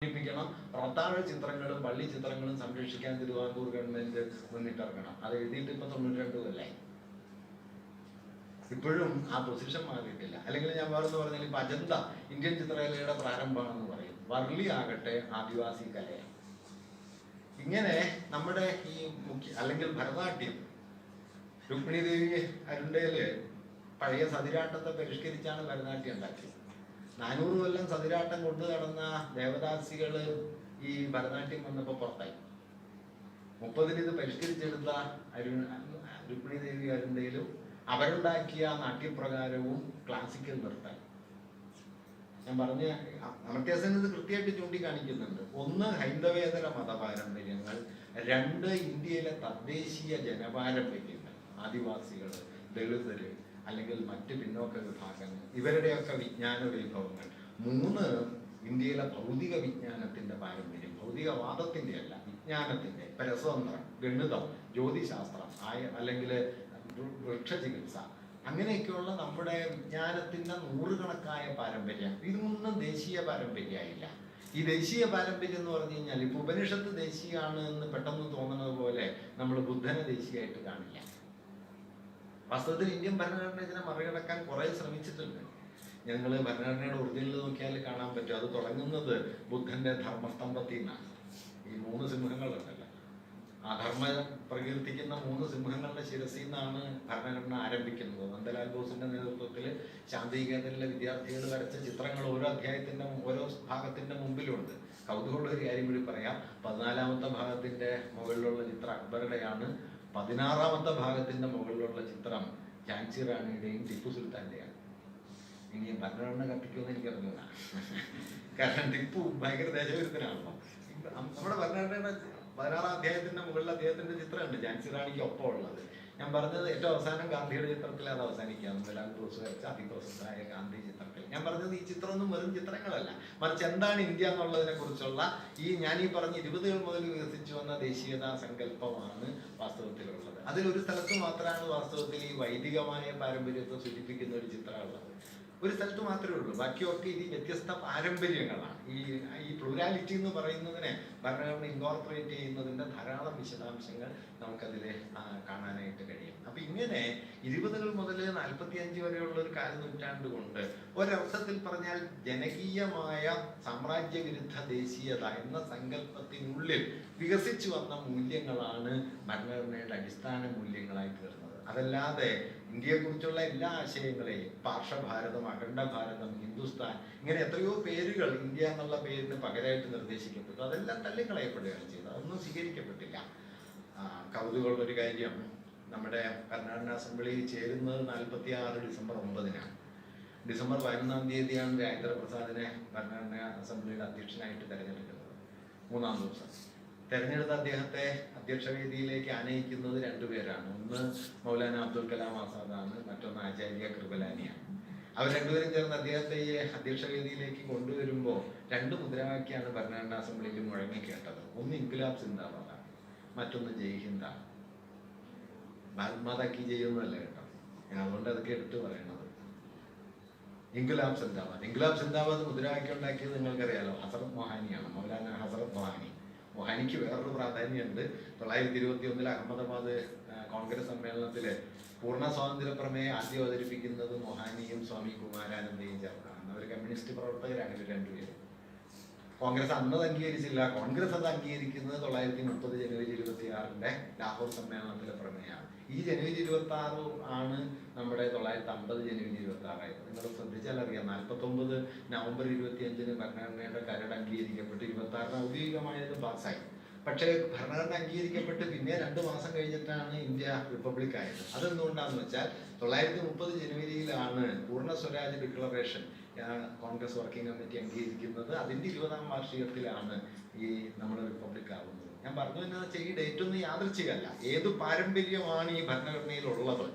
ണം റത്താഴ ചിത്രങ്ങളും പള്ളി ചിത്രങ്ങളും സംരക്ഷിക്കാൻ തിരുവിതാംകൂർ ഗവൺമെന്റ് മുന്നിട്ടിറങ്ങണം. അത് എഴുതിയിട്ട് ഇപ്പൊ 92 കൊല്ലായി. ഇപ്പോഴും ആ പൊസിഷൻ മാറിയിട്ടില്ല. അല്ലെങ്കിൽ ഞാൻ വേറെന്ന് പറഞ്ഞാൽ ഇപ്പൊ അജന്ത ഇന്ത്യൻ ചിത്രകലയുടെ പ്രാരംഭമാണെന്ന് പറയും. വർലി ആകട്ടെ ആദിവാസി കലയാണ്. ഇങ്ങനെ നമ്മുടെ ഈ അല്ലെങ്കിൽ ഭരതനാട്യം, രുക്മിണി ദേവി അരുണ്ടയില് പഴയ സതിരാട്ടത്തെ പരിഷ്കരിച്ചാണ് ഭരതനാട്യം ഉണ്ടാക്കിയത്. 400 കൊല്ലം സതിരാട്ടം കൊണ്ടു നടന്ന ദേവദാസികള് ഈ ഭരതനാട്യം വന്നപ്പോ പുറത്തായി. 30-ൽ ഇത് പരിഷ്കരിച്ചെടുത്ത രുക്മിണി ദേവി അരുണ്ടയിലും അവരുണ്ടാക്കിയ നാട്യപ്രകാരവും ക്ലാസിക്കൽ നൃത്തം. ഞാൻ പറഞ്ഞ അമർത്യാസൻ ഇത് കൃത്യമായിട്ട് ചൂണ്ടിക്കാണിക്കുന്നുണ്ട്. ഒന്ന്, ഹൈന്ദവേതര മതപാരമ്പര്യങ്ങൾ. 2, ഇന്ത്യയിലെ തദ്ദേശീയ ജനപാരമ്പര്യങ്ങൾ, ആദിവാസികള്, ദളിതര് അല്ലെങ്കിൽ മറ്റ് പിന്നോക്ക വിഭാഗങ്ങൾ, ഇവരുടെയൊക്കെ വിജ്ഞാന വൈഭവങ്ങൾ. 3, ഇന്ത്യയിലെ ഭൗതിക വിജ്ഞാനത്തിന്റെ പാരമ്പര്യം. ഭൗതികവാദത്തിന്റെ അല്ല, വിജ്ഞാനത്തിന്റെ. രസതന്ത്രം, ഗണിതം, ജ്യോതിശാസ്ത്രം, അല്ലെങ്കിൽ വൃക്ഷചികിത്സ, അങ്ങനെയൊക്കെയുള്ള നമ്മുടെ വിജ്ഞാനത്തിന്റെ നൂറുകണക്കായ പാരമ്പര്യം. ഇതൊന്നും ദേശീയ പാരമ്പര്യമായില്ല. ഈ ദേശീയ പാരമ്പര്യം എന്ന് പറഞ്ഞു കഴിഞ്ഞാൽ ഇപ്പൊ ഉപനിഷത്ത് ദേശീയമാണ് എന്ന് പെട്ടെന്ന് തോന്നുന്നത് പോലെ നമ്മൾ ബുദ്ധനെ ദേശീയമായിട്ട് കാണില്ല. വാസ്തവത്തിൽ ഇന്ത്യൻ ഭരണഘടന ഇതിനെ മറികടക്കാൻ കുറെ ശ്രമിച്ചിട്ടുണ്ട്. ഞങ്ങൾ ഭരണഘടനയുടെ ഒറിജിനൽ നോക്കിയാൽ കാണാൻ പറ്റും. അത് തുടങ്ങുന്നത് ബുദ്ധന്റെ ധർമ്മസ്തംഭത്തിൽ നിന്നാണ്. ഈ 3 സിംഹങ്ങളുണ്ടല്ലോ, ആ ധർമ്മ പ്രകീർത്തിക്കുന്ന 3 സിംഹങ്ങളുടെ ശിരസിൽ നിന്നാണ് ഭരണഘടന ആരംഭിക്കുന്നത്. നന്ദലാൽ ബോസിന്റെ നേതൃത്വത്തിൽ ശാന്തിനികേതനിലെ വിദ്യാർത്ഥികൾ വരച്ച ചിത്രങ്ങൾ ഓരോ അധ്യായത്തിന്റെ ഓരോ ഭാഗത്തിന്റെ മുമ്പിലുണ്ട്. കൗതുകമുള്ള ഒരു കാര്യം കൂടി പറയാം. 14-ാമത്തെ ഭാഗത്തിന്റെ മുകളിലുള്ള ചിത്രം അക്ബറുടെയാണ്. 16-ാമത്തെ ഭാഗത്തിന്റെ മുകളിലുള്ള ചിത്രം ഝാൻസി റാണിയുടെയും ടിപ്പു സുൽത്താന്റെയാണ്. ഇനി ഭരണഘടന കത്തിക്കുമെന്ന് എനിക്കറിഞ്ഞൂടാ. കാരണം ടിപ്പു ഭയങ്കര ദേശവിരുദ്ധനാണല്ലോ. നമ്മുടെ ഭരണഘടനയുടെ 16-ാം അധ്യായത്തിന്റെ മുകളിൽ അദ്ദേഹത്തിന്റെ ചിത്രമുണ്ട് ഝാൻസി റാണിക്ക് ഒപ്പം ഉള്ളത്. ഞാൻ പറഞ്ഞത് ഏറ്റവും അവസാനം ഗാന്ധിയുടെ ചിത്രത്തിൽ അത് അവസാനിക്കുക. നന്ദലാൽ ബോസ് വരച്ച അതിപ്രസിദ്ധമായ ഗാന്ധി ചിത്രത്തിൽ. ഞാൻ പറഞ്ഞത് ഈ ചിത്രമൊന്നും വെറും ചിത്രങ്ങളല്ല, മറിച്ച് എന്താണ് ഇന്ത്യ എന്നുള്ളതിനെ കുറിച്ചുള്ള ഞാൻ ഈ പറഞ്ഞ 20-കൾ മുതൽ വികസിച്ചു വന്ന ദേശീയതാ സങ്കല്പമാണ് വാസ്തവത്തിലുള്ളത്. അതിലൊരു സ്ഥലത്ത് മാത്രമാണ് വാസ്തവത്തിൽ ഈ വൈദികമായ പാരമ്പര്യത്തെ സൂചിപ്പിക്കുന്ന ഒരു ചിത്രമുള്ളത്. ഒരു സ്ഥലത്ത് മാത്രമേ ഉള്ളൂ. ബാക്കിയൊക്കെ ഇത് വ്യത്യസ്ത പാരമ്പര്യങ്ങളാണ്. ഈ പ്ലൂരാലിറ്റി എന്ന് പറയുന്നതിനെ ഭരണഘടന ഇൻകോർപ്പറേറ്റ് ചെയ്യുന്നതിന്റെ ധാരാളം വിശദാംശങ്ങൾ നമുക്കതിൽ കാണാനായിട്ട് കഴിയും. അപ്പൊ ഇങ്ങനെ 20-കൾ മുതൽ 45 വരെയുള്ള ഒരു കാലനൂറ്റാണ്ട് കൊണ്ട് ഒരർത്ഥത്തിൽ പറഞ്ഞാൽ ജനകീയമായ സാമ്രാജ്യവിരുദ്ധ ദേശീയത എന്ന സങ്കല്പത്തിനുള്ളിൽ വികസിച്ചു വന്ന മൂല്യങ്ങളാണ് ഭരണഘടനയുടെ അടിസ്ഥാന മൂല്യങ്ങളായി തീർന്നത്. അതല്ലാതെ ഇന്ത്യയെക്കുറിച്ചുള്ള എല്ലാ ആശയങ്ങളെയും പാർശ്വഭാരതം, അഖണ്ഡഭാരതം, ഹിന്ദുസ്ഥാൻ, ഇങ്ങനെ എത്രയോ പേരുകൾ ഇന്ത്യ എന്നുള്ള പേരിന് പകരമായിട്ട് നിർദ്ദേശിക്കപ്പെട്ടു. അതെല്ലാം തള്ളിക്കളയപ്പെടുകയാണ് ചെയ്തത്. അതൊന്നും സ്വീകരിക്കപ്പെട്ടില്ല. കൗതുകമുള്ളൊരു കാര്യം, നമ്മുടെ ഭരണഘടനാ അസംബ്ലിയിൽ ചേരുന്നത് 46 ഡിസംബർ 9-നാണ്. ഡിസംബർ 11-ാം തീയതിയാണ് രാജേന്ദ്രപ്രസാദിനെ ഭരണഘടനാ അസംബ്ലിയുടെ അധ്യക്ഷനായിട്ട് തെരഞ്ഞെടുക്കുന്നത്. 3-ാം ദിവസം തെരഞ്ഞെടുത്ത അദ്ദേഹത്തെ അധ്യക്ഷവേദിയിലേക്ക് ആനയിക്കുന്നത് 2 പേരാണ്. ഒന്ന് മൗലാന അബ്ദുൽ കലാം ആസാദാണ്, മറ്റൊന്ന് ആചാര്യ കൃപലാനിയാണ്. അവർ 2 പേരും ചേർന്ന് അദ്ദേഹത്തെ ഈ അധ്യക്ഷവേദിയിലേക്ക് കൊണ്ടുവരുമ്പോൾ 2 മുദ്രാവാക്യമാണ് ഭരണഘടനാ അസംബ്ലിയിൽ മുഴങ്ങിക്കേട്ടത്. ഒന്ന് ഇൻക്ലാബ് സിന്ദാബാദാണ്, മറ്റൊന്ന് ജയ് ഹിന്ദാണ്. ഭാരത് മാതാ കി ജയ് ഒന്നുമല്ല കേട്ടോ, ഞാൻ അതുകൊണ്ട് അതൊക്കെ എടുത്തു പറയണത്. ഇൻക്ലാബ് സിന്ദാബാദ്. ഇൻക്ലാബ് സിന്ദാബാദ് മുദ്രാവാക്യം ഉണ്ടാക്കിയത് നിങ്ങൾക്കറിയാലോ, ഹസരത് മൊഹാനിയാണ്, മൗലാന ഹസരത് മൊഹാനി. മൊഹാനിക്ക് വേറൊരു പ്രാധാന്യമുണ്ട്. 921 അഹമ്മദാബാദ് കോൺഗ്രസ് സമ്മേളനത്തില് പൂർണ്ണ സ്വാതന്ത്ര്യ പ്രമേയം ആദ്യം അവതരിപ്പിക്കുന്നത് മൊഹാനിയും സ്വാമി കുമാരാനന്ദയും ചേർന്നാണ്. അവർ കമ്മ്യൂണിസ്റ്റ് പ്രവർത്തകരാണ് ഇവർ 2 പേരും. കോൺഗ്രസ് അന്നത് അംഗീകരിച്ചില്ല. കോൺഗ്രസ് അത് അംഗീകരിക്കുന്നത് 930 ജനുവരി 26-ന്റെ ലാഹോർ സമ്മേളനത്തിലെ പ്രമേയമാണ്. ഈ ജനുവരി 26 ആണ് നമ്മുടെ 950 ജനുവരി 26 നിങ്ങൾ ശ്രദ്ധിച്ചാൽ അറിയാം. 49 നവംബർ 25-ന് ഭരണഘടനയുടെ കരട് അംഗീകരിക്കപ്പെട്ട് 26-ന് ഔദ്യോഗികമായത് പാസ്സായി. പക്ഷേ ഭരണഘടന അംഗീകരിക്കപ്പെട്ട് പിന്നെ 2 മാസം കഴിഞ്ഞിട്ടാണ് ഇന്ത്യ റിപ്പബ്ലിക് ആയത്. അതെന്തുകൊണ്ടാന്ന് വെച്ചാൽ 930 ജനുവരിയിലാണ് Purna Swaraj declaration Congress working committee അംഗീകരിക്കുന്നത്. അതിന്റെ 20-ാം വാർഷികത്തിലാണ് ഈ നമ്മുടെ റിപ്പബ്ലിക് ആവുന്നത്. ഞാൻ പറഞ്ഞു എന്താ വെച്ചാൽ ഈ ഡേറ്റ് ഒന്നും യാദൃച്ഛികമല്ല. ഏത് പാരമ്പര്യമാണ് ഈ ഭരണഘടനയിൽ ഉള്ളത്,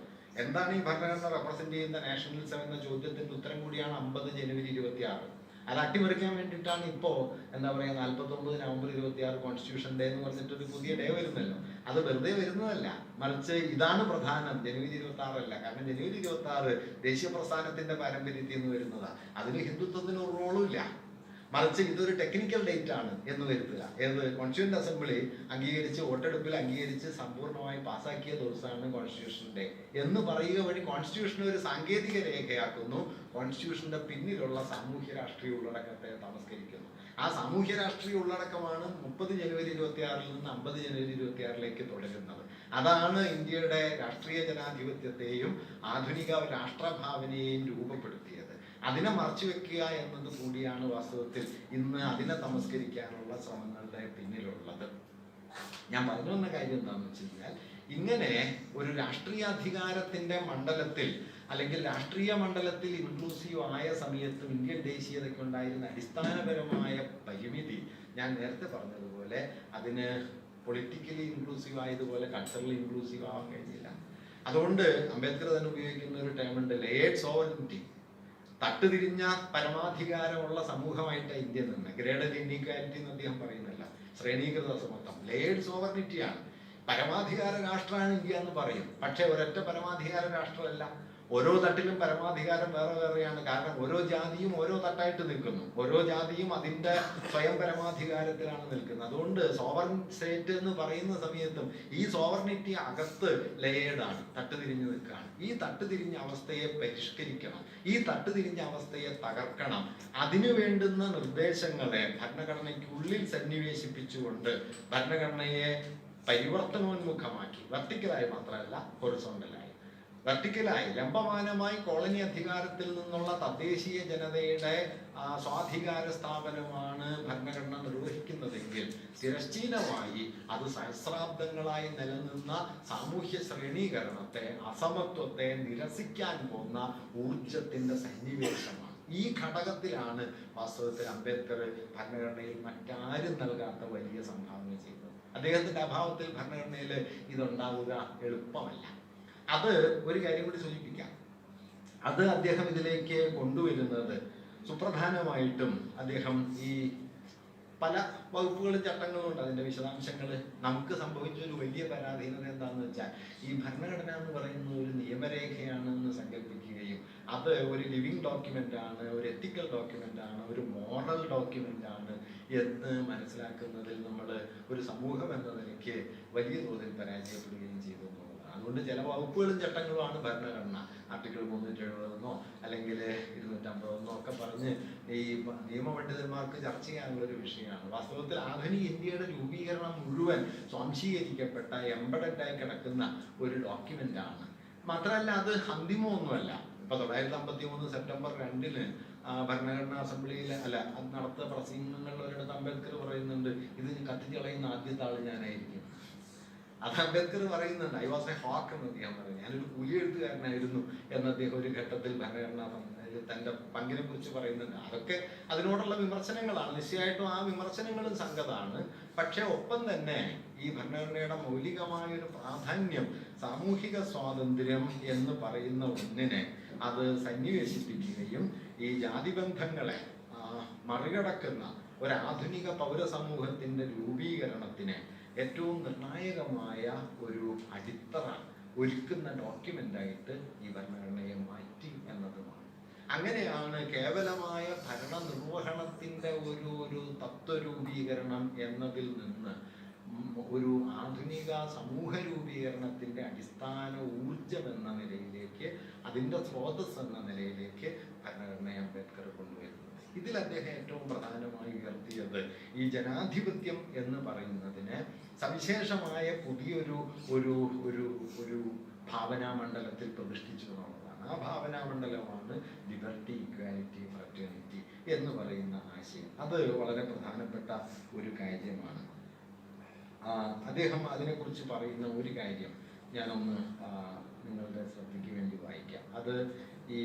എന്താണ് ഈ ഭരണഘടന റെപ്രസെന്റ് ചെയ്യുന്ന നാഷണലിസം എന്ന ചോദ്യത്തിന്റെ ഉത്തരം കൂടിയാണ് 50 ജനുവരി 26. അത് അട്ടിമറിക്കാൻ വേണ്ടിയിട്ടാണ് ഇപ്പോ എന്താ പറയാ 49 നവംബർ 26 കോൺസ്റ്റിറ്റ്യൂഷൻ ഡേ എന്ന് പറഞ്ഞിട്ടൊരു പുതിയ ഡേ വരുന്നല്ലോ. അത് വെറുതെ വരുന്നതല്ല, മറിച്ച് ഇതാണ് പ്രധാനം, ജനുവരി 26 അല്ല. കാരണം ജനുവരി 26 ദേശീയ പ്രസ്ഥാനത്തിന്റെ പാരമ്പര്യത്തിൽ നിന്ന് വരുന്നതാണ്. അതിന് ഹിന്ദുത്വത്തിന് ഒരു റോളും ഇല്ല. മറിച്ച് ഇതൊരു ടെക്നിക്കൽ ഡേറ്റ് ആണ് എന്ന് വരുത്തുക. ഏത് കോൺസ്റ്റിറ്റ്യൂന്റ് അസംബ്ലി അംഗീകരിച്ച് വോട്ടെടുപ്പിൽ അംഗീകരിച്ച് സമ്പൂർണ്ണമായി പാസ്സാക്കിയ ദിവസമാണ് കോൺസ്റ്റിറ്റ്യൂഷൻ ഡേ എന്ന് പറയുക വഴി കോൺസ്റ്റിറ്റ്യൂഷനെ ഒരു സാങ്കേതിക രേഖയാക്കുന്നു. കോൺസ്റ്റിറ്റ്യൂഷന്റെ പിന്നിലുള്ള സാമൂഹ്യ രാഷ്ട്രീയ ഉള്ളടക്കത്തെ തമസ്കരിക്കുന്നു. ആ സാമൂഹ്യ രാഷ്ട്രീയ ഉള്ളടക്കമാണ് 30 ജനുവരി 26 നിന്ന് 50 ജനുവരി 26 തുടരുന്നത്. അതാണ് ഇന്ത്യയുടെ രാഷ്ട്രീയ ജനാധിപത്യത്തെയും ആധുനിക രാഷ്ട്രഭാവനയെയും രൂപപ്പെടുത്തിയത്. അതിനെ മറച്ചുവെക്കുക എന്നത് കൂടിയാണ് വാസ്തവത്തിൽ ഇന്ന് അതിനെ തമസ്കരിക്കാനുള്ള ശ്രമങ്ങളുടെ പിന്നിലുള്ളത്. ഞാൻ പറഞ്ഞു വന്ന കാര്യം എന്താണെന്ന് വെച്ച് കഴിഞ്ഞാൽ, ഇങ്ങനെ ഒരു രാഷ്ട്രീയാധികാരത്തിന്റെ മണ്ഡലത്തിൽ അല്ലെങ്കിൽ രാഷ്ട്രീയ മണ്ഡലത്തിൽ ഇൻക്ലൂസീവ് ആയ സമയത്തും ഇന്ത്യൻ ദേശീയതയ്ക്ക് ഉണ്ടായിരുന്ന അടിസ്ഥാനപരമായ പരിമിതി ഞാൻ നേരത്തെ പറഞ്ഞതുപോലെ അതിന് പൊളിറ്റിക്കലി ഇൻക്ലൂസീവ് ആയതുപോലെ കൾച്ചറലി ഇൻക്ലൂസീവ് ആവാൻ കഴിഞ്ഞില്ല. അതുകൊണ്ട് അംബേദ്കർ തന്നെ ഉപയോഗിക്കുന്ന ഒരു ടേം ഉണ്ട്, ലേയേർഡ് സോവറിറ്റി. തട്ടുതിരിഞ്ഞ പരമാധികാരമുള്ള സമൂഹമായിട്ടാണ് ഇന്ത്യ നിന്ന്. ഗ്രേഡഡ് ഇൻഇക്വാലിറ്റി എന്ന് അദ്ദേഹം പറയുന്നില്ല, ശ്രേണീകൃത സമത്വം. ലേയേർഡ് സോവറിറ്റിയാണ്. പരമാധികാര രാഷ്ട്രമാണ് ഇന്ത്യ എന്ന് പറയും, പക്ഷെ ഒരൊറ്റ പരമാധികാര രാഷ്ട്രമല്ല. ഓരോ തട്ടിലും പരമാധികാരം വേറെ വേറെയാണ്. കാരണം ഓരോ ജാതിയും ഓരോ തട്ടായിട്ട് നിൽക്കുന്നു. ഓരോ ജാതിയും അതിന്റെ സ്വയം പരമാധികാരത്തിലാണ് നിൽക്കുന്നത്. അതുകൊണ്ട് സോവറിൻ സ്റ്റേറ്റ് എന്ന് പറയുന്ന സമയത്തും ഈ സോവറിനിറ്റി അകത്ത് ലേയേർഡാണ്, തട്ടുതിരിഞ്ഞു നിൽക്കുകയാണ്. ഈ തട്ടുതിരിഞ്ഞ അവസ്ഥയെ പരിഷ്കരിക്കണം, ഈ തട്ടുതിരിഞ്ഞ അവസ്ഥയെ തകർക്കണം. അതിനു വേണ്ടുന്ന നിർദ്ദേശങ്ങളെ ഭരണഘടനയ്ക്കുള്ളിൽ സന്നിവേശിപ്പിച്ചുകൊണ്ട് ഭരണഘടനയെ പരിവർത്തനോന്മുഖമാക്കി, വെർട്ടിക്കലായി മാത്രമല്ല ഹൊറിസോണ്ടലായി. വെർട്ടിക്കലായി ലംബമാനമായി കോളനി അധികാരത്തിൽ നിന്നുള്ള തദ്ദേശീയ ജനതയുടെ സ്വാധികാര സ്ഥാപനമാണ് ഭരണഘടന നിർവഹിക്കുന്നതെങ്കിൽ, തിരശ്ചീനമായി അത് സഹസ്രാബ്ദങ്ങളായി നിലനിന്ന സാമൂഹ്യ ശ്രേണീകരണത്തെ, അസമത്വത്തെ നിരസിക്കാൻ പോകുന്ന ഊർജത്തിന്റെ സന്നിവേശമാണ്. ഈ ഘടകത്തിലാണ് വാസ്തവത്തിൽ അംബേദ്കർ ഭരണഘടനയിൽ മറ്റാരും നൽകാത്ത വലിയ സംഭാവന ചെയ്തത്. അദ്ദേഹത്തിന്റെ അഭാവത്തിൽ ഭരണഘടനയിൽ ഇതുണ്ടാവുക എളുപ്പമല്ല. അത് ഒരു കാര്യം കൂടി സൂചിപ്പിക്കാം. അത് അദ്ദേഹം ഇതിലേക്ക് കൊണ്ടുവരുന്നത് സുപ്രധാനമായിട്ടും അദ്ദേഹം ഈ പല വകുപ്പുകളും ചട്ടങ്ങളും ഉണ്ട്. അതിന്റെ വിശദാംശങ്ങൾ നമുക്ക് സംഭവിച്ച ഒരു വലിയ പരാധീനത എന്താണെന്ന് വെച്ചാൽ, ഈ ഭരണഘടന എന്ന് പറയുന്നത് ഒരു നിയമരേഖയാണെന്ന് സങ്കല്പിക്കുകയും അത് ഒരു ലിവിങ് ഡോക്യുമെന്റ് ആണ്, ഒരു എത്തിക്കൽ ഡോക്യുമെന്റ് ആണ്, ഒരു മോറൽ ഡോക്യുമെന്റ് ആണ് എന്ന് മനസ്സിലാക്കുന്നതിൽ നമ്മൾ ഒരു സമൂഹം എന്ന നിലയ്ക്ക് വലിയ തോതിൽ പരാജയപ്പെടുകയും ചെയ്തു. അതുകൊണ്ട് ചില വകുപ്പുകളും ചട്ടങ്ങളുമാണ് ഭരണഘടന. ആർട്ടിക്കിൾ 370 അല്ലെങ്കിൽ 250 ഒക്കെ പറഞ്ഞ് ഈ നിയമപണ്ഡിതന്മാർക്ക് ചർച്ച ചെയ്യാനുള്ള ഒരു വിഷയമാണ്. വാസ്തവത്തിൽ ആധുനിക ഇന്ത്യയുടെ രൂപീകരണം മുഴുവൻ സ്വാംശീകരിക്കപ്പെട്ട എംബഡഡായി കിടക്കുന്ന ഒരു ഡോക്യുമെന്റ് ആണ്. മാത്രമല്ല അത് അന്തിമമൊന്നുമല്ല. ഇപ്പൊ 1953 സെപ്റ്റംബർ 2 ഭരണഘടനാ അസംബ്ലിയിൽ അത് നടത്തിയ പ്രസംഗങ്ങളിലൊരിടത്ത് അംബേദ്കർ പറയുന്നുണ്ട്, ഇത് കത്തിച്ച് കളയുന്ന ആദ്യത്തെ ആള് ഞാനായിരിക്കും. അത് അംബേദ്കർ പറയുന്നുണ്ട്. ഐ വാസ് എ ഹോക്ക് എന്ന് അദ്ദേഹം പറയുന്നത്. ഞാനൊരു കൂലിയെഴുത്തുകാരനായിരുന്നു എന്ന് അദ്ദേഹം ഒരു ഘട്ടത്തിൽ ഭരണഘടനാ തന്റെ പങ്കിനെ കുറിച്ച് പറയുന്നുണ്ട്. അതൊക്കെ അതിനോടുള്ള വിമർശനങ്ങളാണ്. നിശ്ചയമായിട്ടും ആ വിമർശനങ്ങളും സംഗതമാണ്. പക്ഷെ ഒപ്പം തന്നെ ഈ ഭരണഘടനയുടെ മൗലികമായ ഒരു പ്രാധാന്യം, സാമൂഹിക സ്വാതന്ത്ര്യം എന്ന് പറയുന്ന ഒന്നിനെ അത് സന്നിവേശിപ്പിക്കുകയും ഈ ജാതിബന്ധങ്ങളെ മറികടക്കുന്ന ഒരാധുനിക പൗരസമൂഹത്തിന്റെ രൂപീകരണത്തിന് ഏറ്റവും നിർണായകമായ ഒരു അടിത്തറ ഒരുക്കുന്ന ഡോക്യുമെന്റായിട്ട് ഈ ഭരണഘടനയെ മാറ്റി എന്നതുമാണ്. അങ്ങനെയാണ് കേവലമായ ഭരണനിർവഹണത്തിന്റെ ഒരു തത്വരൂപീകരണം എന്നതിൽ നിന്ന് ഒരു ആധുനിക സമൂഹ രൂപീകരണത്തിന്റെ അടിസ്ഥാന ഊർജം എന്ന നിലയിലേക്ക്, അതിന്റെ സ്രോതസ് എന്ന നിലയിലേക്ക് ഭരണഘടനയെ അംബേദ്കർ കൊണ്ടുവരുന്നത്. ഇതിൽ അദ്ദേഹം ഏറ്റവും പ്രധാനമായി ഉയർത്തിയത് ഈ ജനാധിപത്യം എന്ന് പറയുന്നതിനെ സവിശേഷമായ പുതിയൊരു ഒരു ഒരു ഒരു ഭാവനാമണ്ഡലത്തിൽ പ്രതിഷ്ഠിച്ചു എന്നുള്ളതാണ്. ആ ഭാവനാമണ്ഡലമാണ് ലിബർട്ടി, ഇക്വാലിറ്റി, ഫ്രറ്റേണിറ്റി എന്ന് പറയുന്ന ആശയം. അത് വളരെ പ്രധാനപ്പെട്ട ഒരു കാര്യമാണ്. അദ്ദേഹം അതിനെക്കുറിച്ച് പറയുന്ന ഒരു കാര്യം ഞാനൊന്ന് നിങ്ങളുടെ ശ്രദ്ധയ്ക്ക് വേണ്ടി വായിക്കാം. അത് ഈ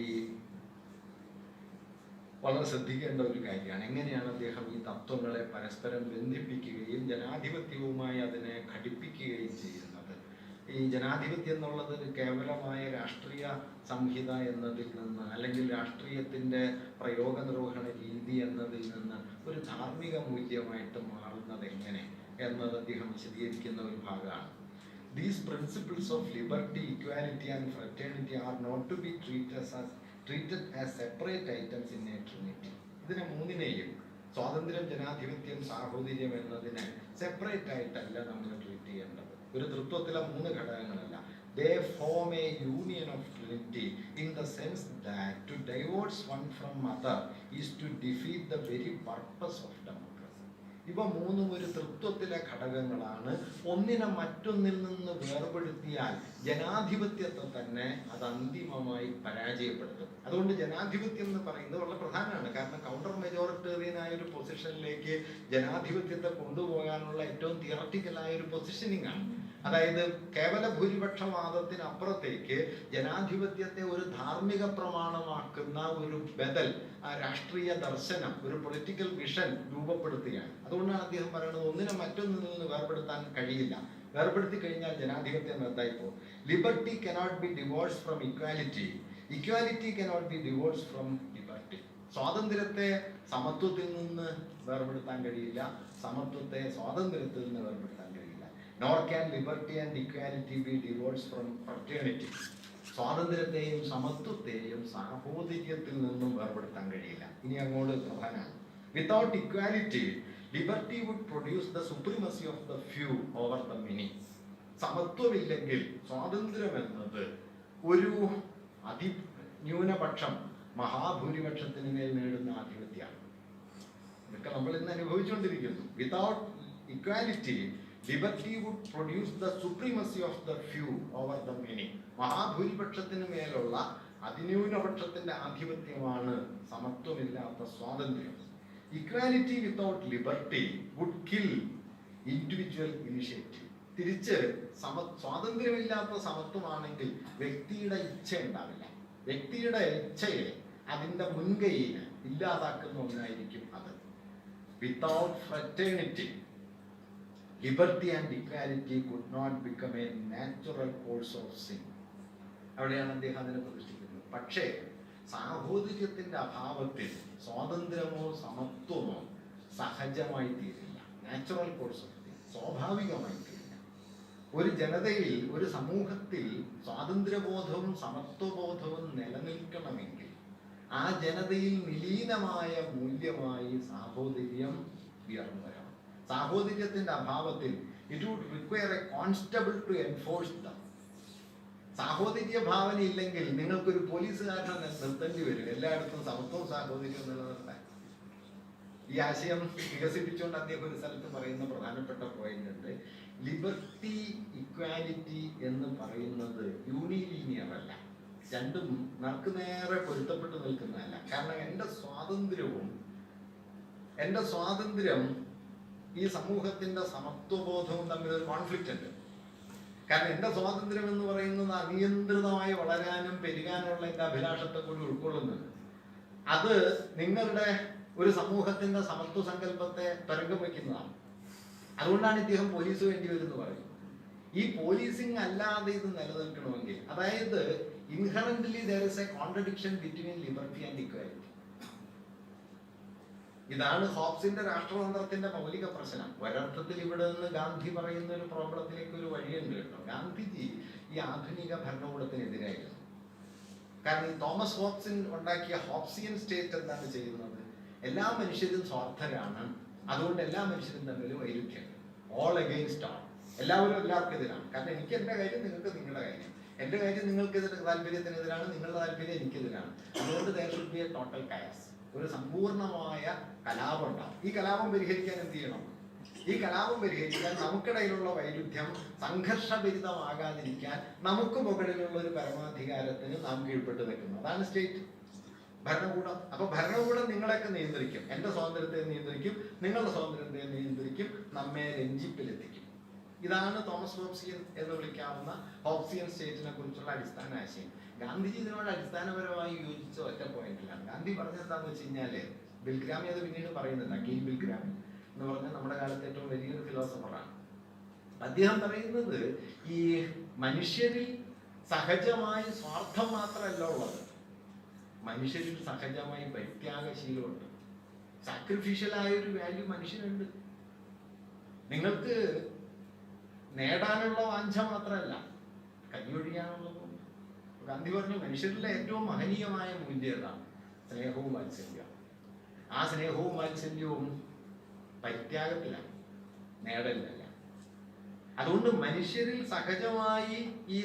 വളരെ ശ്രദ്ധിക്കേണ്ട ഒരു കാര്യമാണ്. എങ്ങനെയാണ് അദ്ദേഹം ഈ തത്വങ്ങളെ പരസ്പരം ബന്ധിപ്പിക്കുകയും ജനാധിപത്യവുമായി അതിനെ ഘടിപ്പിക്കുകയും ചെയ്യുന്നത്. ഈ ജനാധിപത്യം എന്നുള്ളത് കേവലമായ രാഷ്ട്രീയ സംഹിത എന്നതിൽ നിന്ന്, അല്ലെങ്കിൽ രാഷ്ട്രീയത്തിൻ്റെ പ്രയോഗ നിർവഹണ രീതി എന്നതിൽ നിന്ന് ഒരു ധാർമ്മിക മൂല്യമായിട്ട് മാറുന്നത് എങ്ങനെ എന്നത് അദ്ദേഹം വിശദീകരിക്കുന്ന ഒരു ഭാഗമാണ്. These principles of liberty, equality and fraternity are not to be treated as separate items in a trinity. ഇതിനെ മൂന്നിനെയും സ്വാതന്ത്ര്യം, ജനാധിപത്യം, സാഹോദര്യം എന്നതിനെ സെപ്പറേറ്റ് ആയിട്ടല്ല നമ്മൾ ട്രീറ്റ് ചെയ്യേണ്ടത്. ഒരു തൃത്വത്തിലെ 3 ഘടകങ്ങളല്ല. They form a union of trinity in the sense that to divorce one from other is to defeat the very purpose of democracy. ഇവ 3 ഒരു തൃത്വത്തിലെ ഘടകങ്ങളാണ്. ഒന്നിനെ മറ്റൊന്നിൽ നിന്ന് വേർപെടുത്തിയാൽ ജനാധിപത്യത്തെ തന്നെ അത് അന്തിമമായി പരാജയപ്പെടുത്തും. അതുകൊണ്ട് ജനാധിപത്യം എന്ന് പറയുന്നത് വളരെ പ്രധാനമാണ്. കാരണം കൗണ്ടർ മെജോറിറ്റേറിയനായ ഒരു പൊസിഷനിലേക്ക് ജനാധിപത്യത്തെ കൊണ്ടുപോകാനുള്ള ഏറ്റവും തിയററ്റിക്കലായ ഒരു പൊസിഷനിങ് ആണ്. അതായത് കേവല ഭൂരിപക്ഷവാദത്തിനപ്പുറത്തേക്ക് ജനാധിപത്യത്തെ ഒരു ധാർമ്മിക പ്രമാണമാക്കുന്ന ഒരു ബദൽ, ആ രാഷ്ട്രീയ ദർശനം, ഒരു പൊളിറ്റിക്കൽ വിഷൻ രൂപപ്പെടുത്തുകയാണ്. അതുകൊണ്ടാണ് അദ്ദേഹം പറയുന്നത് ഒന്നിനെ മറ്റൊന്നിൽ നിന്ന് വേർപെടുത്താൻ കഴിയില്ല. വേർപെടുത്തി കഴിഞ്ഞാൽ ജനാധിപത്യം നിർത്തായി പോകും. Liberty cannot be divorce from equality, equality cannot be divorce from liberty. സ്വാതന്ത്ര്യത്തെ സമത്വത്തിൽ നിന്ന് വേർപെടുത്താൻ കഴിയില്ല, സമത്വത്തെ സ്വാതന്ത്ര്യത്തിൽ നിന്ന് വേർപെടുത്താൻ കഴിയില്ല. Nor can liberty and equality be divorced from fraternity. സ്വാതന്ത്ര്യത്തെയും സമത്വത്തെയും സാഹോദര്യത്തിൽ നിന്നും വേർപെടുത്താൻ കഴിയില്ല. ഇനി അങ്ങോട്ട് പ്രധാനമാണ്. Without equality liberty would produce the supremacy of the few over the many. സമത്വമില്ലെങ്കിൽ സ്വാതന്ത്ര്യം എന്നത് ഒരു ന്യൂനപക്ഷം മഹാഭൂരിപക്ഷത്തിന് മേൽ നേടുന്ന ആധിപത്യമാണ്. ഇതൊക്കെ നമ്മൾ ഇന്ന് അനുഭവിച്ചുകൊണ്ടിരിക്കുന്നു. Without equality liberty would produce the supremacy of the few over the many. മഹാഭൂരിപക്ഷത്തിന് മേലുള്ള അതിന്യൂനപക്ഷത്തിന്റെ ആധിപത്യമാണ് സമത്വമില്ലാത്ത സ്വാതന്ത്ര്യം. Equality without liberty would kill individual initiative. തിരിച്ച് സ്വാതന്ത്ര്യമില്ലാത്ത സമത്വമാണെങ്കിൽ വ്യക്തിയുടെ ഇച്ഛ ഉണ്ടാവില്ല. വ്യക്തിയുടെ ഇച്ഛയെ, അതിന്റെ മുൻകൈയിനെ ഇല്ലാതാക്കുന്ന ഒന്നായിരിക്കും അത്. Without fraternity liberty and equality could not become a natural course of sin. അവിടെയാണ് അദ്ദേഹം അതിനെ പ്രതിഷ്ഠിക്കുന്നത്. പക്ഷേ സാഹോദര്യത്തിന്റെ അഭാവത്തിൽ സ്വാതന്ത്ര്യമോ സമത്വമോ സഹജമായി തീരില്ല. നാച്ചുറൽ കോഴ്സ് ഓഫ് സിൻ, സ്വാഭാവികമായി തീരില്ല. ഒരു ജനതയിൽ, ഒരു സമൂഹത്തിൽ സ്വാതന്ത്ര്യബോധവും സമത്വബോധവും നിലനിൽക്കണമെങ്കിൽ ആ ജനതയിൽ നിലീനമായ മൂല്യമായി സാഹോദര്യം ഉയർന്നു വരണം. സാഹോദര്യത്തിന്റെ അഭാവത്തിൽ it would require a constable to enforce them. സാഹോദര്യ ഭാവന ഇല്ലെങ്കിൽ നിങ്ങൾക്കൊരു പോലീസുകാരനെ നിർത്തേണ്ടി വരും എല്ലായിടത്തും സമത്വവും സാഹോദര്യവും നിലനിർത്താൻ. ഈ ആശയം വികസിപ്പിച്ചുകൊണ്ട് അദ്ദേഹം ഒരു സ്ഥലത്ത് പറയുന്ന പ്രധാനപ്പെട്ട പോയിന്റ് ഉണ്ട്. ലിബർട്ടി, ഇക്വാലിറ്റി എന്ന് പറയുന്നത് യൂണിലീനിയർ അല്ല, രണ്ടും നേർക്കുനേരെ പൊരുത്തപ്പെട്ട് നിൽക്കുന്നതല്ല. കാരണം എൻ്റെ സ്വാതന്ത്ര്യം ഈ സമൂഹത്തിന്റെ സമത്വബോധവും തമ്മിലൊരു കോൺഫ്ലിക്റ്റ് ഉണ്ട്. കാരണം എൻ്റെ സ്വാതന്ത്ര്യം എന്ന് പറയുന്നത് അനിയന്ത്രിതമായി വളരാനും പെരുകാനുള്ള എൻ്റെ അഭിലാഷത്തെ കൂടി ഉൾക്കൊള്ളുന്നുണ്ട്. അത് നിങ്ങളുടെ ഒരു സമൂഹത്തിന്റെ സമത്വ സങ്കല്പത്തെ തരംഗം വയ്ക്കുന്നതാണ്. അതുകൊണ്ടാണ് ഇദ്ദേഹം പോലീസ് വേണ്ടി വരുമെന്ന് പറയുന്നത്. ഈ പോലീസിങ് അല്ലാതെ ഇത് നിലനിൽക്കണമെങ്കിൽ, അതായത് inherently there is a contradiction between liberty and equality. ഇതാണ് ഹോബ്സിന്റെ രാഷ്ട്രതന്ത്രത്തിന്റെ മൗലിക പ്രശ്നം. ഒരർത്ഥത്തിൽ ഇവിടെ നിന്ന് ഗാന്ധി പറയുന്ന ഒരു പ്രോബ്ലത്തിലേക്ക് ഒരു വഴിയുണ്ട് കേട്ടോ. ഗാന്ധിജി ഈ ആധുനിക ഭരണകൂടത്തിനെതിരായിരുന്നു. കാരണം ഈ തോമസ് ഹോബ്സിൻ ഉണ്ടാക്കിയ ഹോബ്സിയൻ സ്റ്റേറ്റ് എന്താണ് ചെയ്യുന്നത്? എല്ലാ മനുഷ്യരും സ്വാർത്ഥരാണ്, അതുകൊണ്ട് എല്ലാ മനുഷ്യരും തമ്മിൽ വൈരുദ്ധ്യം, ഓൾ അഗെയിൻസ്റ്റ് ഓൾ, എല്ലാവരും എല്ലാവർക്കും എതിരാണ്. കാരണം എനിക്ക് എൻ്റെ കാര്യം, നിങ്ങൾക്ക് നിങ്ങളുടെ കാര്യം, എൻ്റെ കാര്യം നിങ്ങൾക്ക് താല്പര്യത്തിനെതിരാണ്, നിങ്ങളുടെ താല്പര്യം എനിക്കെതിരാണ്. അതുകൊണ്ട് there should be a total chaos. ഒരു സമ്പൂർണമായ കലാപം ഉണ്ടാവും. ഈ കലാപം പരിഹരിക്കാൻ എന്ത് ചെയ്യണം? ഈ കലാപം പരിഹരിക്കാൻ നമുക്കിടയിലുള്ള വൈരുദ്ധ്യം സംഘർഷഭരിതമാകാതിരിക്കാൻ നമുക്ക് മുകളിലുള്ള ഒരു പരമാധികാരത്തിന് നാം കീഴ്പ്പെട്ട് നിൽക്കുന്നു. അതാണ് സ്റ്റേറ്റ് ഭരണകൂടം. അപ്പൊ ഭരണകൂടം നിങ്ങളെയൊക്കെ നിയന്ത്രിക്കും, എൻ്റെ സ്വാതന്ത്ര്യത്തെ നിയന്ത്രിക്കും, നിങ്ങളുടെ സ്വാതന്ത്ര്യത്തെ നിയന്ത്രിക്കും, നമ്മെ രഞ്ജിപ്പിലെത്തിക്കും. ഇതാണ് തോമസ് ഹോബ്സിയൻ എന്ന് വിളിക്കാവുന്ന ഹോബ്സിയൻ സ്റ്റേറ്റിനെ കുറിച്ചുള്ള അടിസ്ഥാന ആശയം. ഗാന്ധിജി ഇതിനോട് അടിസ്ഥാനപരമായി യോജിച്ച ഒറ്റ പോയിന്റിലാണ്. ഗാന്ധി പറഞ്ഞത് എന്താണെന്ന് വെച്ച് കഴിഞ്ഞാല്, ബിൽഗ്രാമി അത് പിന്നീട് പറയുന്നില്ല, അഖിൽ ബിൽഗ്രാമി എന്ന് പറഞ്ഞ നമ്മുടെ കാലത്തെ ഏറ്റവും വലിയൊരു ഫിലോസഫറാണ്. അദ്ദേഹം പറയുന്നത് ഈ മനുഷ്യരിൽ സഹജമായി സ്വാർത്ഥം മാത്രമല്ല ഉള്ളത്, മനുഷ്യരിൽ സഹജമായി പരിത്യാഗശീലമുണ്ട്. സാക്രിഫിഷ്യലായ ഒരു വാല്യൂ മനുഷ്യനുണ്ട്. നിങ്ങൾക്ക് നേടാനുള്ള വാഞ്ച മാത്രമല്ല, കൈയൊഴിയാനുള്ളതും. ഗാന്ധി പറഞ്ഞു മനുഷ്യരിലെ ഏറ്റവും മഹനീയമായ മൂല്യം ഏതാണ്? സ്നേഹവും വാത്സല്യവും. ആ സ്നേഹവും വാത്സല്യവും പരിത്യാഗത്തിലാണ്, നേടലിലല്ല. അതുകൊണ്ട് മനുഷ്യരിൽ സഹജമായി ഈ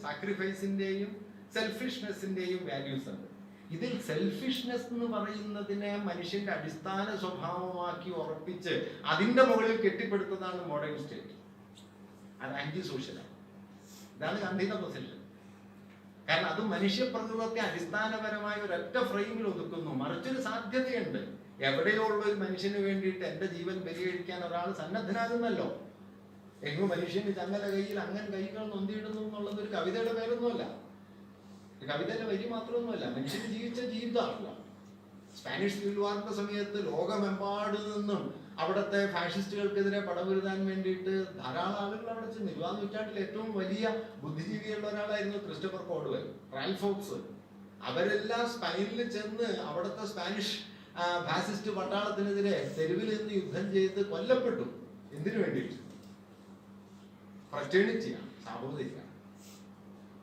സാക്രിഫൈസിന്റെയും സെൽഫിഷ്നെസിന്റെയും വാല്യൂസ് ഉണ്ട്. ഇതിൽ സെൽഫിഷ്നെസ് എന്ന് പറയുന്നതിനെ മനുഷ്യന്റെ അടിസ്ഥാന സ്വഭാവമാക്കി ഉറപ്പിച്ച് അതിന്റെ മുകളിൽ കെട്ടിപ്പടുത്തതാണ് മോഡേൺ സ്റ്റേറ്റ്. അത് ആന്റി സോഷ്യലാണ്. ഇതാണ് ഗാന്ധിയുടെ പൊസിഷൻ. കാരണം അത് മനുഷ്യപ്രകൃതത്തെ അടിസ്ഥാനപരമായ ഒരൊറ്റ ഫ്രെയിമിൽ ഒതുക്കുന്നു. മറിച്ചൊരു സാധ്യതയുണ്ട്. എവിടെയോ ഉള്ള ഒരു മനുഷ്യന് വേണ്ടിയിട്ട് എന്റെ ജീവൻ ബലികഴിക്കാൻ ഒരാൾ സന്നദ്ധനാകുന്നല്ലോ. എങ്ങും മനുഷ്യന് ചങ്ങല കയ്യിൽ അങ്ങനെ കൈകൾ നൊന്തിയിടുന്നു എന്നുള്ളത് ഒരു കവിതയുടെ പേരൊന്നുമല്ല, കവിതയുടെ വരി മാത്രമൊന്നുമല്ല, മനുഷ്യന് ജീവിച്ച ജീവിതമാണല്ലോ. സ്പാനിഷ് സിവിൽ വാറിന്റെ സമയത്ത് ലോകമെമ്പാടു നിന്നും അവിടുത്തെ ഫാഷിസ്റ്റുകൾക്കെതിരെ പടപൊരുതാൻ വേണ്ടിയിട്ട് ധാരാളം ആളുകൾ അവിടെ ചെന്നു. 20ാം നൂറ്റാണ്ടിൽ ഏറ്റവും വലിയ ബുദ്ധിജീവിയുള്ള ഒരാളായിരുന്നു ക്രിസ്റ്റഫർ കോഡ്വെൽ, റാൽഫോക്സ്. അവരെല്ലാം സ്പെയിനിൽ ചെന്ന് അവിടുത്തെ സ്പാനിഷ് ഫാസിസ്റ്റ് പട്ടാളത്തിനെതിരെ തെരുവിൽ നിന്ന് യുദ്ധം ചെയ്ത് കൊല്ലപ്പെട്ടു. എന്തിനു വേണ്ടിയിട്ട്? ഫ്രറ്റേണിറ്റിയാണ്, സാഹോദര്യമാണ്.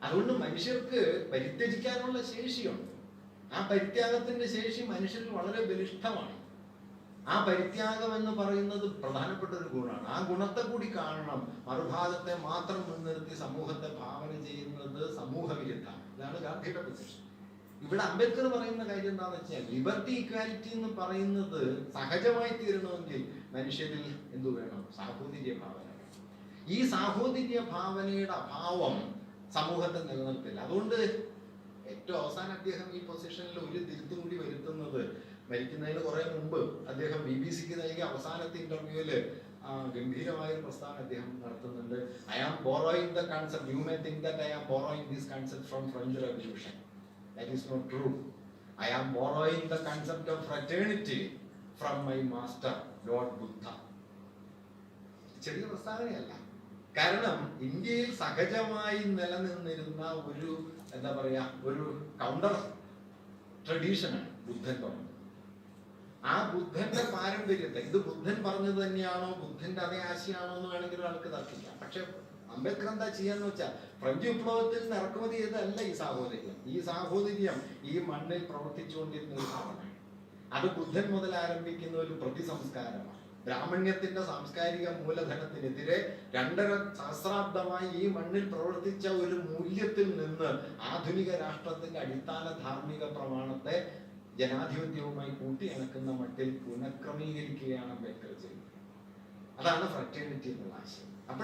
അതുകൊണ്ട് മനുഷ്യർക്ക് പരിത്യജിക്കാനുള്ള ശേഷിയുണ്ട്. ആ പരിത്യാഗത്തിന്റെ ശേഷി മനുഷ്യരിൽ വളരെ ബലിഷ്ഠമാണ്. ആ പരിത്യാഗം എന്ന് പറയുന്നത് പ്രധാനപ്പെട്ട ഒരു ഗുണമാണ്. ആ ഗുണത്തെ കൂടി കാണണം. മറുഭാഗത്തെ മാത്രം മുൻനിർത്തി സമൂഹത്തെ ഭാവന ചെയ്യുന്നത് സമൂഹ വിരുദ്ധമാണ്. ഇതാണ് ഗാന്ധിയുടെ പൊസിഷൻ. ഇവിടെ അംബേദ്കർ പറയുന്ന കാര്യം എന്താണെന്ന് വെച്ചാൽ, ലിബർട്ടി ഇക്വാലിറ്റി എന്ന് പറയുന്നത് സഹജമായി തീരണമെങ്കിൽ മനുഷ്യരിൽ എന്തു വേണം? സാഹോദര്യ ഭാവന. ഈ സാഹോദര്യ ഭാവനയുടെ അഭാവം സമൂഹത്തെ നിലനിർത്തില്ല. അതുകൊണ്ട് ഏറ്റവും അവസാനം അദ്ദേഹം ഈ പൊസിഷനിൽ ഒരു തിരുത്തും കൂടി വരുത്തുന്നത്, മരിക്കുന്നതിന് കുറെ മുമ്പ് അദ്ദേഹം BBC-ക്ക് നൽകിയ അവസാനത്തെ ഇന്റർവ്യൂവില് ഗംഭീരമായ ഒരു പ്രസ്താവന അദ്ദേഹം നടത്തുന്നുണ്ട്. I am borrowing the concept, you may think that I am borrowing this concept from French revolution. That is not true. I am borrowing the concept of fraternity from my master lord Buddha. ചെറിയ പ്രസ്താവനയല്ല. കാരണം ഇന്ത്യയിൽ സഹജമായി നിലനിന്നിരുന്ന ഒരു എന്താ പറയാ ഒരു കൗണ്ടർ ട്രഡീഷനാണ് ബുദ്ധൻ പറഞ്ഞത്. ആ ബുദ്ധന്റെ പാരമ്പര്യത്തെ, ഇത് ബുദ്ധൻ പറഞ്ഞത് തന്നെയാണോ, ബുദ്ധന്റെ അതേ ആശയമാണോ എന്ന് വേണമെങ്കിൽ ഒരാൾക്ക് തർക്കിക്കാം. പക്ഷെ അംബേദ്കർ എന്താ ചെയ്യാന്ന് വെച്ചാൽ, ഫ്രഞ്ച് വിപ്ലവത്തിൽ നിന്ന് ഇറക്കുമതി ചെയ്തതല്ല ഈ സാഹോദര്യം. ഈ സാഹോദര്യം ഈ മണ്ണിൽ പ്രവർത്തിച്ചുകൊണ്ടിരുന്ന ഒരു ഭാവമാണ്. അത് ബുദ്ധൻ മുതൽ ആരംഭിക്കുന്ന ഒരു പ്രതിസംസ്കാരമാണ്. ബ്രാഹ്മണ്യത്തിന്റെ സാംസ്കാരിക മൂലധനത്തിനെതിരെ 2.5 സഹസ്രാബ്ദമായി ഈ മണ്ണിൽ പ്രവർത്തിച്ച ഒരു മൂല്യത്തിൽ നിന്ന് ആധുനിക രാഷ്ട്രത്തിന്റെ അടിസ്ഥാന ധാർമ്മിക പ്രമാണത്തെ ജനാധിപത്യവുമായി കൂട്ടിയിണക്കുന്ന മട്ടിൽ പുനഃക്രമീകരിക്കുകയാണ് അംബേദ്കർ ചെയ്യുന്നത്. അതാണ് ഫ്രറ്റേണിറ്റി എന്നുള്ള ആശയം.